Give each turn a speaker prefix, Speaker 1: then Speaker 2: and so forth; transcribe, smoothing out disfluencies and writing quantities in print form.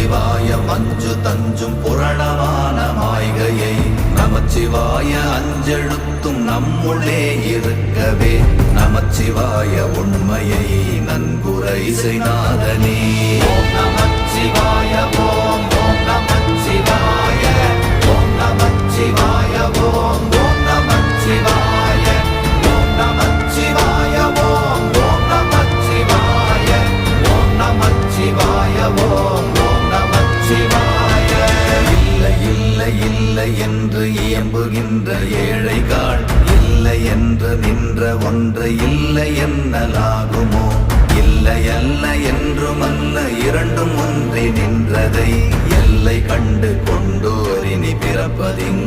Speaker 1: நமச்சிவாய மஞ்சு தஞ்சும் புரணமான மாய்கையை நமச்சிவாய அஞ்செழுத்தும் நம்முள்ளே இருக்கவே நமச்சிவாய உண்மையை நன்குரை செய்நாதனே. ஓம் நமச்சிவாய ஓம் ஓம் நமச்சிவாய ஓம் நமச்சிவாய ஓம் ஓம் நமச்சிவாய ஓம் நமச்சிவாய ஓம் ஓம் நமச்சிவாய ஓம் நமச்சிவாய ஓம் ஓம் நமச்சிவாய. இல்லை இல்லை இல்லை என்று இயம்புகின்ற ஏழைகாள் இல்லை என்று நின்ற ஒன்றை இல்லை என்னலாகுமோ? இல்லை அல்ல என்றும் அல்ல இரண்டும் ஒன்றி நின்றதை எல்லை கண்டு கொண்டோர் இனி பிறப்பதிங்